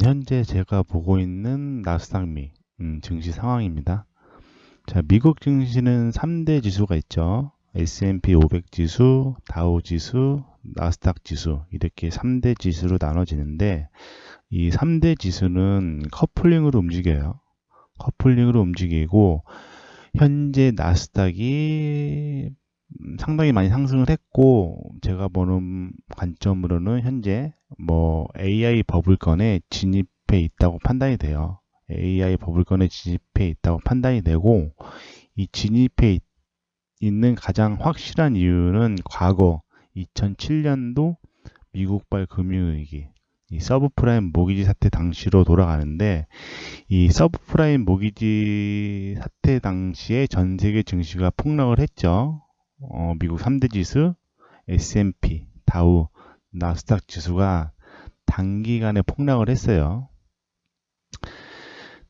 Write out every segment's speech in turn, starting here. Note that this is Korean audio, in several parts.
현재 제가 보고 있는 나스닥 미 증시 상황입니다. 자, 미국 증시는 3대 지수가 있죠. S&P 500 지수, 다우 지수, 나스닥 지수 이렇게 3대 지수로 나눠지는데 이 3대 지수는 커플링으로 움직여요. 커플링으로 움직이고 현재 나스닥이 상당히 많이 상승을 했고 제가 보는 관점으로는 현재 AI 버블권에 진입해 있다고 판단이 돼요. AI 버블권에 진입해 있다고 판단이 되고 이 진입해 있는 가장 확실한 이유는 과거 2007년도 미국발 금융위기 이 서브프라임 모기지 사태 당시로 돌아가는데 이 서브프라임 모기지 사태 당시에 전 세계 증시가 폭락을 했죠. 미국 3대 지수, S&P, 다우, 나스닥 지수가 단기간에 폭락을 했어요.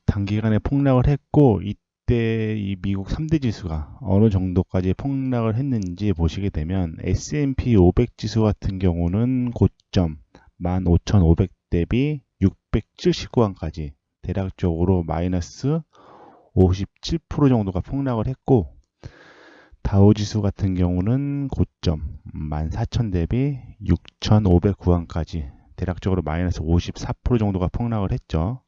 단기간에 폭락을 했고 이때 이 미국 3대 지수가 어느 정도까지 폭락을 했는지 보시게 되면 S&P 500 지수 같은 경우는 고점 15,500 대비 679원까지 대략적으로 마이너스 57% 정도가 폭락을 했고 다우지수 같은 경우는 고점 14,000 대비 6,509원까지 대략적으로 마이너스 54% 정도가 폭락을 했죠.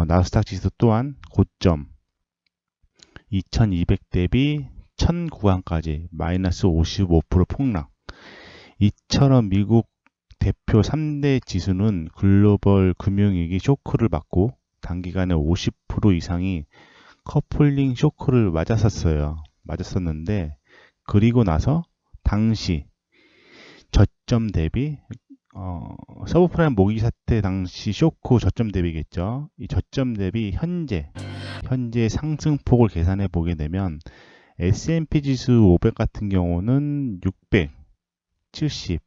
나스닥 지수 또한 고점 2,200 대비 1,009원까지 마이너스 55% 폭락. 이처럼 미국 대표 3대 지수는 글로벌 금융위기 쇼크를 받고 단기간에 50% 이상이 커플링 쇼크를 맞았었는데 그리고 나서 당시 저점 대비 서브프라임 모기지 사태 당시 쇼크 저점 대비겠죠. 이 저점 대비 현재 상승폭을 계산해 보게 되면 S&P 지수 500 같은 경우는 670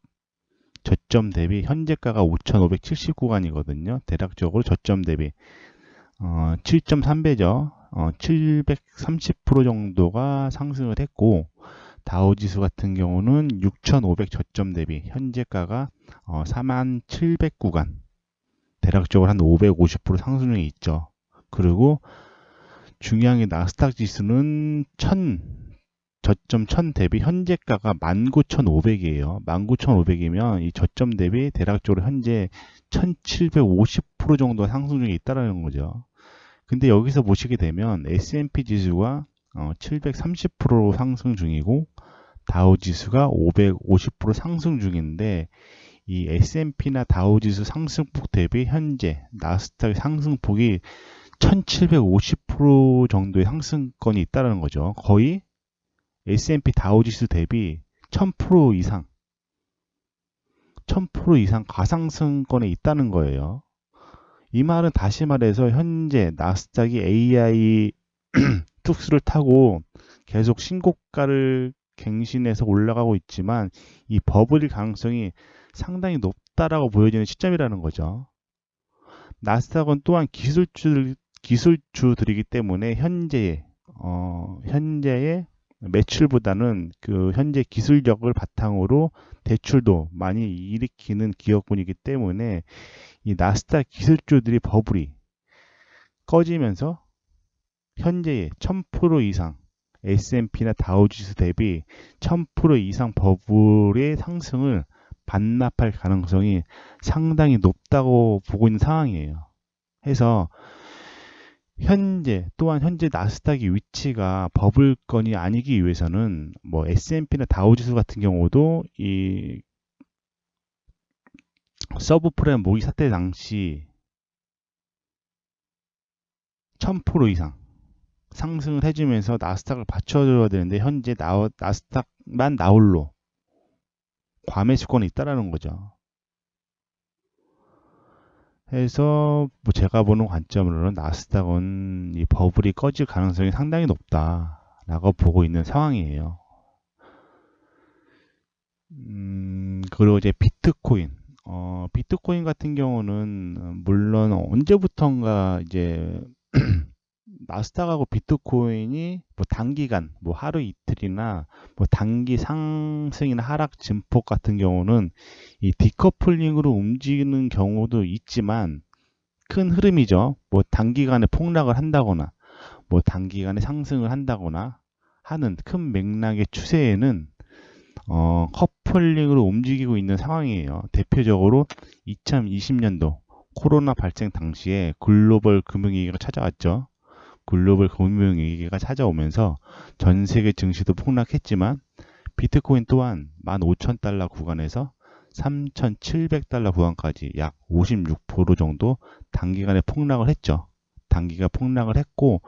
저점 대비 현재가가 5,579원이거든요. 대략적으로 저점 대비 7.3배죠. 730% 정도가 상승을 했고 다우지수 같은 경우는 6,500 저점 대비 현재가가 47,009원 대략적으로 한 550% 상승률이 있죠. 그리고 중요한 게 나스닥 지수는 저점 1000 대비 현재가가 19,500이에요. 19,500이면 이 저점 대비 대략적으로 현재 1750% 정도 상승률이 있다는 거죠. 근데 여기서 보시게 되면 S&P 지수가 730% 상승 중이고 다우 지수가 550% 상승 중인데 이 S&P나 다우 지수 상승폭 대비 현재 나스닥 상승폭이 1750% 정도의 상승권이 있다는 거죠. 거의 S&P 다우 지수 대비 1000% 이상 1000% 이상 가상승권에 있다는 거예요. 이 말은 다시 말해서 현재 나스닥이 AI 툭스를 타고 계속 신고가를 갱신해서 올라가고 있지만 이 버블일 가능성이 상당히 높다라고 보여지는 시점이라는 거죠. 나스닥은 또한 기술주들이기 때문에 현재의 매출보다는 그 현재 기술력을 바탕으로 대출도 많이 일으키는 기업군이기 때문에 이 나스닥 기술주들이 버블이 꺼지면서 현재의 1000% 이상 S&P나 다우지수 대비 1000% 이상 버블의 상승을 반납할 가능성이 상당히 높다고 보고 있는 상황이에요. 해서 또한 현재 나스닥의 위치가 버블권이 아니기 위해서는 S&P나 다우지수 같은 경우도 이 서브프라임 모기 사태 당시 1000% 이상 상승을 해주면서 나스닥을 받쳐줘야 되는데 현재 나스닥만 나홀로 과매수권이 있다라는 거죠. 해서 제가 보는 관점으로는 나스닥은 이 버블이 꺼질 가능성이 상당히 높다라고 보고 있는 상황이에요. 그리고 이제 비트코인 같은 경우는 물론 언제부턴가 이제 나스닥하고 비트코인이 단기간 하루 이틀이나 단기 상승이나 하락 증폭 같은 경우는 이 디커플링으로 움직이는 경우도 있지만 큰 흐름이죠. 뭐 단기간에 폭락을 한다거나 뭐 단기간에 상승을 한다거나 하는 큰 맥락의 추세에는 커플링으로 움직이고 있는 상황이에요. 대표적으로 2020년도 코로나 발생 당시에 글로벌 금융위기가 찾아왔죠. 글로벌 금융위기가 찾아오면서 전 세계 증시도 폭락했지만 비트코인 또한 15,000달러 구간에서 3,700달러 구간까지 약 56% 정도 단기간에 폭락을 했죠. 단기간 폭락을 했고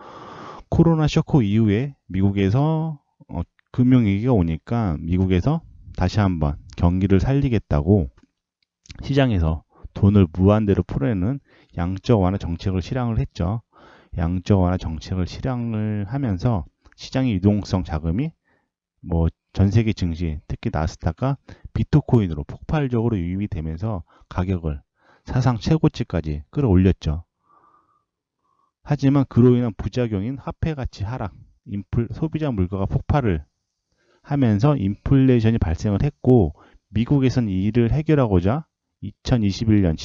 코로나 쇼크 이후에 미국에서 금융위기가 오니까 미국에서 다시 한번 경기를 살리겠다고 시장에서 돈을 무한대로 풀어내는 양적 완화 정책을 실행을 했죠. 양적 완화 정책을 실행을 하면서 시장의 유동성 자금이 뭐 전 세계 증시, 특히 나스닥과 비트코인으로 폭발적으로 유입이 되면서 가격을 사상 최고치까지 끌어올렸죠. 하지만 그로 인한 부작용인 화폐 가치 하락, 소비자 물가가 폭발을 하면서 인플레이션이 발생을 했고 미국에서는 이 일을 해결하고자 2021년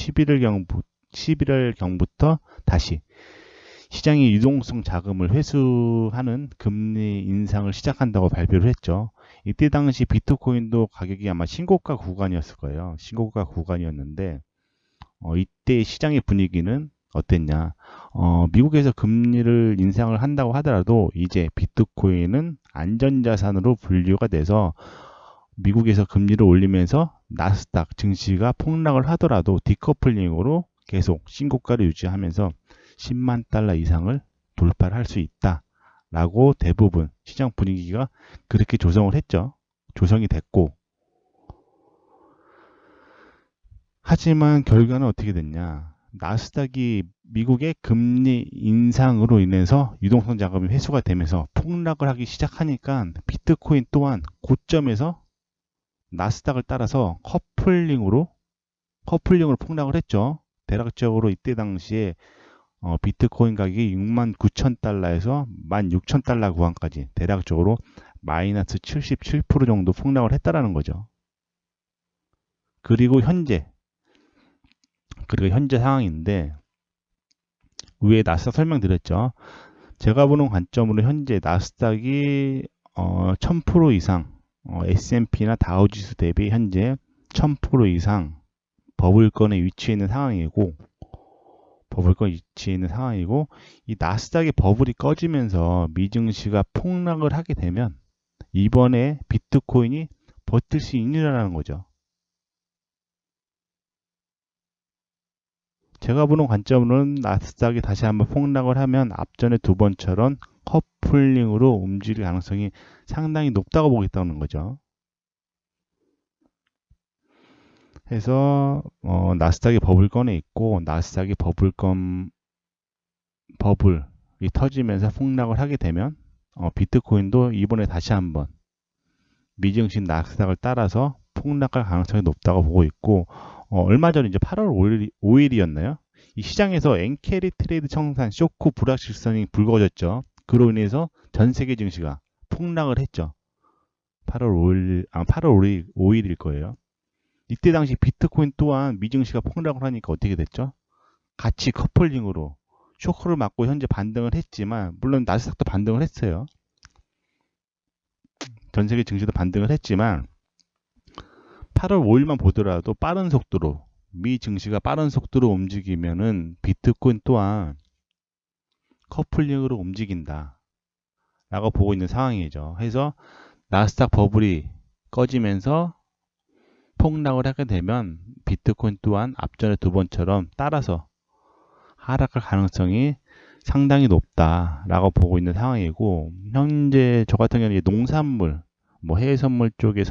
11월경부터 다시 시장의 유동성 자금을 회수하는 금리 인상을 시작한다고 발표를 했죠. 이때 당시 비트코인도 가격이 아마 신고가 구간이었을 거예요. 신고가 구간이었는데 이때 시장의 분위기는 어땠냐? 미국에서 금리를 인상을 한다고 하더라도 이제 비트코인은 안전자산으로 분류가 돼서 미국에서 금리를 올리면서 나스닥 증시가 폭락을 하더라도 디커플링으로 계속 신고가를 유지하면서 10만 달러 이상을 돌파를 할 수 있다라고 대부분 시장 분위기가 그렇게 조성을 했죠. 조성이 됐고 하지만 결과는 어떻게 됐냐? 나스닥이 미국의 금리 인상으로 인해서 유동성 자금이 회수가 되면서 폭락을 하기 시작하니까 비트코인 또한 고점에서 나스닥을 따라서 커플링으로 폭락을 했죠. 대략적으로 이때 당시에 비트코인 가격이 69,000달러에서 16,000달러 구간까지 대략적으로 마이너스 77% 정도 폭락을 했다라는 거죠. 그리고 현재 상황인데 위에 나스닥 설명드렸죠. 제가 보는 관점으로 현재 나스닥이 1000% 이상 S&P나 다우지수 대비 현재 1000% 이상 버블권에 위치해 있는 상황이고 이 나스닥의 버블이 꺼지면서 미증시가 폭락을 하게 되면 이번에 비트코인이 버틸 수 있느냐는 거죠. 제가 보는 관점으로는 나스닥이 다시 한번 폭락을 하면 앞전에 두 번처럼 커플링으로 움직일 가능성이 상당히 높다고 보고 있다는 거죠. 해서 나스닥이 버블권에 있고 나스닥이 버블이 터지면서 폭락을 하게 되면 비트코인도 이번에 다시 한번 미증시 나스닥을 따라서 폭락할 가능성이 높다고 보고 있고 얼마 전에 이제 8월 5일이었나요? 이 시장에서 엔캐리 트레이드 청산 쇼크 불확실성이 불거졌죠. 그로 인해서 전 세계 증시가 폭락을 했죠. 8월 5일일 거예요. 이때 당시 비트코인 또한 미증시가 폭락을 하니까 어떻게 됐죠? 같이 커플링으로 쇼크를 맞고 현재 반등을 했지만 물론 나스닥도 반등을 했어요. 전 세계 증시도 반등을 했지만 8월 5일만 보더라도 빠른 속도로 미 증시가 빠른 속도로 움직이면은 비트코인 또한 커플링으로 움직인다 라고 보고 있는 상황이죠. 해서 나스닥 버블이 꺼지면서 폭락을 하게 되면 비트코인 또한 앞전에 두 번처럼 따라서 하락할 가능성이 상당히 높다라고 보고 있는 상황이고 현재 저 같은 경우는 농산물 해외 선물 쪽에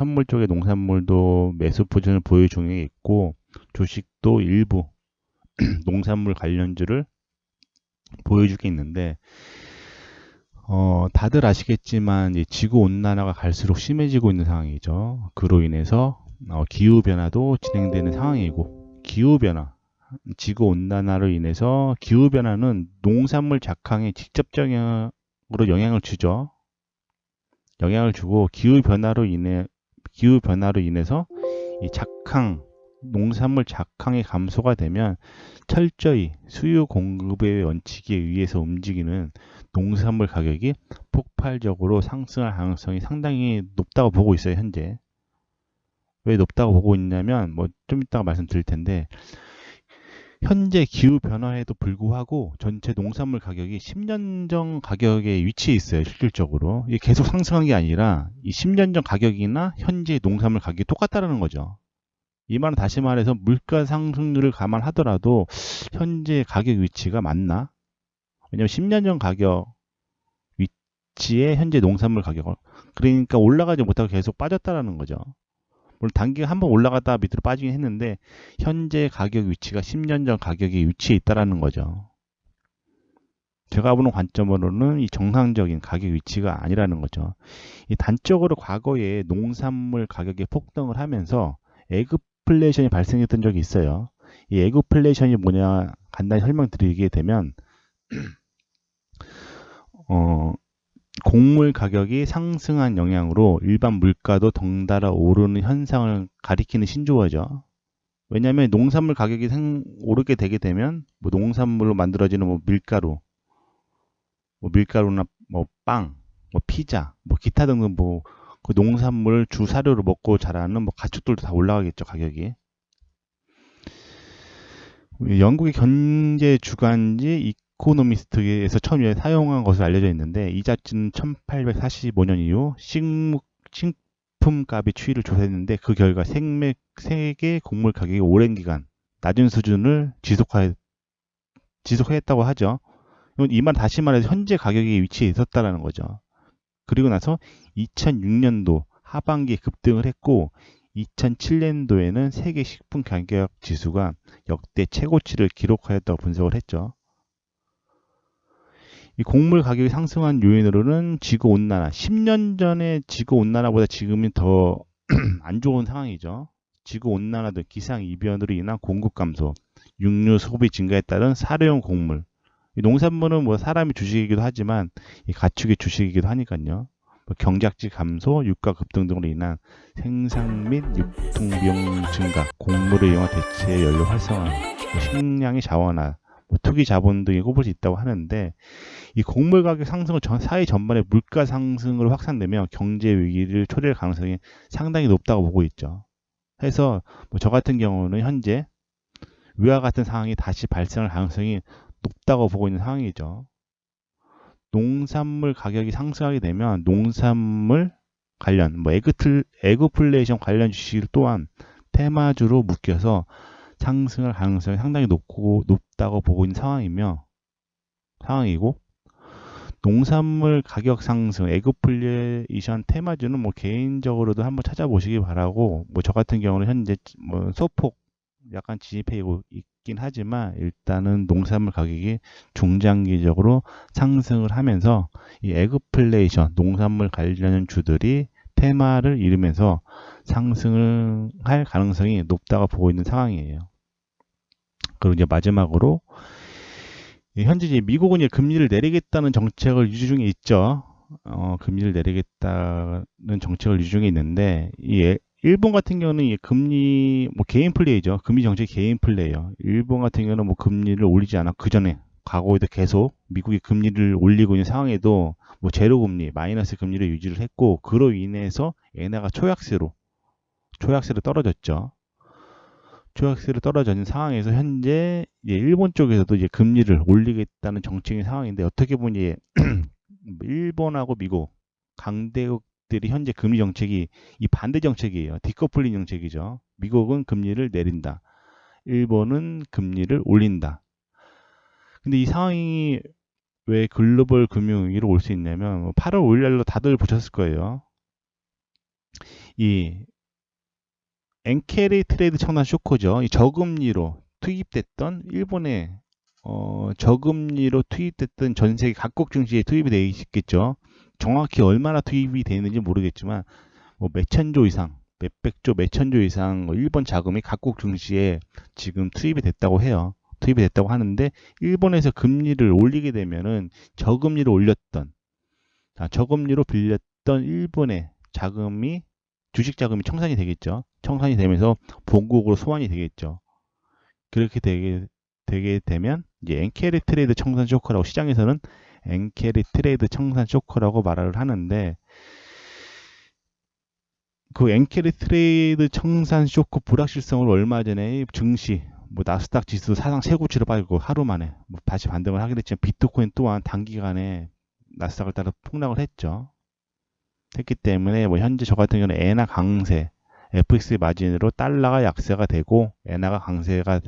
농산물도 매수 포진을 보유 중에 있고 주식도 일부 농산물 관련주를 보여주고 있는데 다들 아시겠지만 지구 온난화가 갈수록 심해지고 있는 상황이죠. 그로 인해서 기후 변화도 진행되는 상황이고 지구 온난화로 인해서 기후 변화는 농산물 작황에 직접적으로 영향을 주죠. 영향을 주고 기후 변화로 인해서 이 작황 농산물 작황의 감소가 되면 철저히 수요 공급의 원칙에 의해서 움직이는 농산물 가격이 폭발적으로 상승할 가능성이 상당히 높다고 보고 있어요, 현재. 왜 높다고 보고 있냐면, 뭐 좀 이따가 말씀드릴 텐데, 현재 기후 변화에도 불구하고 전체 농산물 가격이 10년 전 가격에 위치해 있어요, 실질적으로. 이게 계속 상승하는 게 아니라 이 10년 전 가격이나 현재 농산물 가격이 똑같다는 거죠. 이 말은 다시 말해서 물가 상승률을 감안하더라도 현재 가격 위치가 맞나? 왜냐면 10년 전 가격 위치에 현재 농산물 가격을, 그러니까 올라가지 못하고 계속 빠졌다라는 거죠. 물론 단기가 한번 올라갔다가 밑으로 빠지긴 했는데 현재 가격 위치가 10년 전 가격에 위치해 있다라는 거죠. 제가 보는 관점으로는 이 정상적인 가격 위치가 아니라는 거죠. 이 단적으로 과거에 농산물 가격이 폭등을 하면서 에그플레이션이 발생했던 적이 있어요. 이 에그플레이션이 뭐냐 간단히 설명드리게 되면 곡물 가격이 상승한 영향으로 일반 물가도 덩달아 오르는 현상을 가리키는 신조어죠. 왜냐하면 농산물 가격이 오르게 되게 되면 뭐 농산물로 만들어지는 뭐 밀가루, 뭐 밀가루나 뭐 빵, 뭐 피자, 뭐 기타 등등 뭐 그 농산물 주 사료로 먹고 자라는 뭐 가축들도 다 올라가겠죠, 가격이. 영국의 경제 주간지 이코노미스트에서 처음 사용한 것으로 알려져 있는데 이 잡지는 1845년 이후 식품값의 추이를 조사했는데 그 결과 세계 곡물 가격이 오랜 기간 낮은 수준을 지속했다고 하죠. 이 말 다시 말해서 현재 가격에 위치해 있었다는 거죠. 그리고 나서 2006년도 하반기에 급등을 했고 2007년도에는 세계 식품 가격 지수가 역대 최고치를 기록하였다고 분석을 했죠. 이 곡물 가격이 상승한 요인으로는 지구온난화, 10년 전에 지구온난화보다 지금이 더 안 좋은 상황이죠. 지구온난화 등 기상이변으로 인한 공급 감소, 육류 소비 증가에 따른 사료용 곡물, 농산물은 뭐 사람이 주식이기도 하지만 이 가축의 주식이기도 하니까요. 뭐 경작지 감소, 유가 급등 등으로 인한 생산 및 유통 비용 증가, 곡물을 이용한 대체 연료 활성화, 뭐 식량의 자원화, 뭐 투기 자본 등이 꼽을 수 있다고 하는데 이 곡물 가격 상승을 사회 전반의 물가 상승으로 확산되며 경제 위기를 초래할 가능성이 상당히 높다고 보고 있죠. 해서 뭐 저 같은 경우는 현재 위와 같은 상황이 다시 발생할 가능성이 높다고 보고 있는 상황이죠. 농산물 가격이 상승하게 되면 농산물 관련, 뭐 에그플레이션 관련 주식 또한 테마주로 묶여서 상승할 가능성이 상당히 높다고 보고 있는 상황이고 농산물 가격 상승, 에그플레이션 테마주는 뭐 개인적으로도 한번 찾아보시기 바라고, 뭐 저 같은 경우는 현재 뭐 소폭 약간 진입해 있긴 하지만 일단은 농산물 가격이 중장기적으로 상승을 하면서 이 에그플레이션 농산물 관련 주들이 테마를 이루면서 상승을 할 가능성이 높다고 보고 있는 상황이에요. 그리고 이제 마지막으로 현재 이제 미국은 이제 금리를 내리겠다는 정책을 유지 중에 있죠. 금리를 내리겠다는 정책을 유지 중에 있는데 일본 같은 경우는 이 금리 뭐 개인 플레이죠. 금리 정책 개인 플레이요. 일본 같은 경우는 뭐 금리를 올리지 않아 그 전에 과거에도 계속 미국이 금리를 올리고 있는 상황에도 뭐 제로 금리, 마이너스 금리를 유지를 했고 그로 인해서 엔화가 초약세로 떨어졌죠. 초약세로 떨어진 상황에서 현재 일본 쪽에서도 이제 금리를 올리겠다는 정책인 상황인데 어떻게 보니 일본하고 미국 강대국들이 현재 금리 정책이 이 반대 정책이에요. 디커플링 정책이죠. 미국은 금리를 내린다. 일본은 금리를 올린다. 근데 이 상황이 왜 글로벌 금융위기로 올 수 있냐면 8월 5일날로 다들 보셨을 거예요. 이 엔케리 트레이드 청산 쇼크죠. 이 저금리로 투입됐던 일본의 저금리로 투입됐던 전 세계 각국 증시에 투입이 되어 있겠죠. 정확히 얼마나 투입이 되어 있는지 모르겠지만 뭐 몇천조 이상, 몇백조, 몇천조 이상 일본 자금이 각국 증시에 지금 투입이 됐다고 해요. 투입이 됐다고 하는데 일본에서 금리를 올리게 되면은 저금리로 빌렸던 일본의 자금이 주식 자금이 청산이 되겠죠. 청산이 되면서 본국으로 소환이 되겠죠. 그렇게 되게 되면 이제 엔캐리 트레이드 청산 쇼크라고 시장에서는 엔캐리 트레이드 청산 쇼크라고 말을 하는데 그 엔캐리 트레이드 청산 쇼크 불확실성을 얼마 전에 증시 뭐 나스닥 지수 사상 최고치로 빠지고 하루 만에 뭐 다시 반등을 하게 됐지만 비트코인 또한 단기간에 나스닥을 따라 폭락을 했죠. 했기 때문에 뭐 현재 저 같은 경우는 엔화 강세, FX 마진으로 달러가 약세가 되고 엔화가 강세가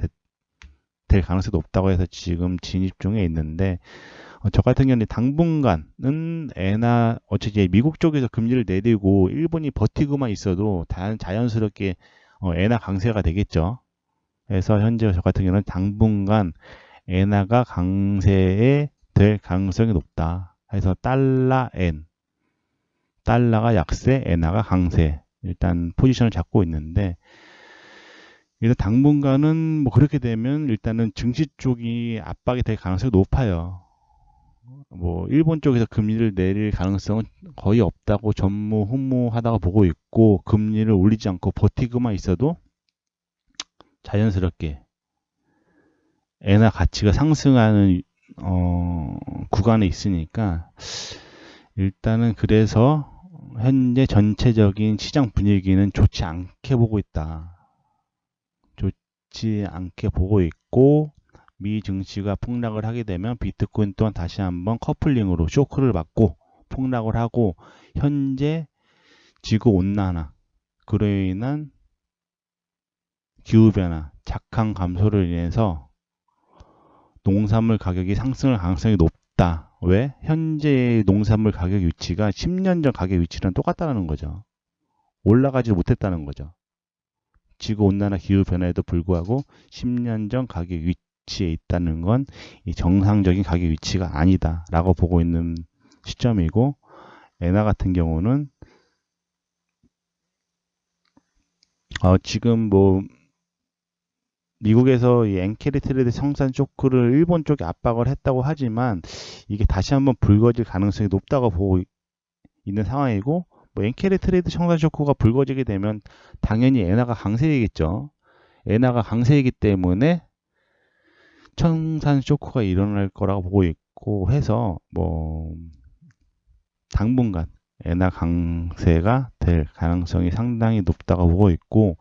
될 가능성이 높다고 해서 지금 진입 중에 있는데 저 같은 경우는 당분간은 엔화 어차피 미국 쪽에서 금리를 내리고 일본이 버티고만 있어도 자연스럽게 엔화 강세가 되겠죠. 그래서 현재 저 같은 경우는 당분간 엔화가 강세에 될 가능성이 높다. 그래서 달러가 약세, 엔화가 강세. 일단 포지션을 잡고 있는데 일단 당분간은 뭐 그렇게 되면 일단은 증시 쪽이 압박이 될 가능성이 높아요. 뭐 일본 쪽에서 금리를 내릴 가능성은 거의 없다고 전무후무하다고 보고 있고 금리를 올리지 않고 버티고만 있어도 자연스럽게 엔화 가치가 상승하는 구간에 있으니까 일단은 그래서 현재 전체적인 시장 분위기는 좋지 않게 보고 있다. 좋지 않게 보고 있고 미 증시가 폭락을 하게 되면 비트코인 또한 다시 한번 커플링으로 쇼크를 받고 폭락을 하고 현재 지구온난화 그로 인한 기후변화 작황 감소를 인해서 농산물 가격이 상승할 가능성이 높다. 왜? 현재 농산물 가격 위치가 10년 전 가격 위치랑 똑같다는 거죠. 올라가지 못했다는 거죠. 지구온난화 기후변화에도 불구하고 10년 전 가격 위치에 있다는 건 이 정상적인 가격 위치가 아니다 라고 보고 있는 시점이고 엔화 같은 경우는 지금 뭐 미국에서 이 엔캐리 트레이드 청산 쇼크를 일본 쪽에 압박을 했다고 하지만 이게 다시 한번 불거질 가능성이 높다고 보고 있는 상황이고 뭐 엔캐리 트레이드 청산 쇼크가 불거지게 되면 당연히 엔화가 강세이겠죠. 엔화가 강세이기 때문에 청산 쇼크가 일어날 거라고 보고 있고 해서 뭐 당분간 엔화 강세가 될 가능성이 상당히 높다고 보고 있고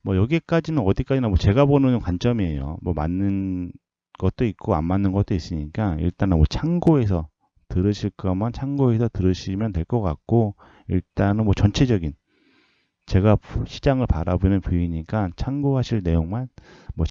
뭐 여기까지는 어디까지나 뭐 제가 보는 관점이에요. 뭐 맞는 것도 있고 안 맞는 것도 있으니까 일단은 뭐 참고해서 들으실 거면 참고해서 들으시면 될 것 같고 일단은 뭐 전체적인 제가 시장을 바라보는 뷰이니까 참고하실 내용만 뭐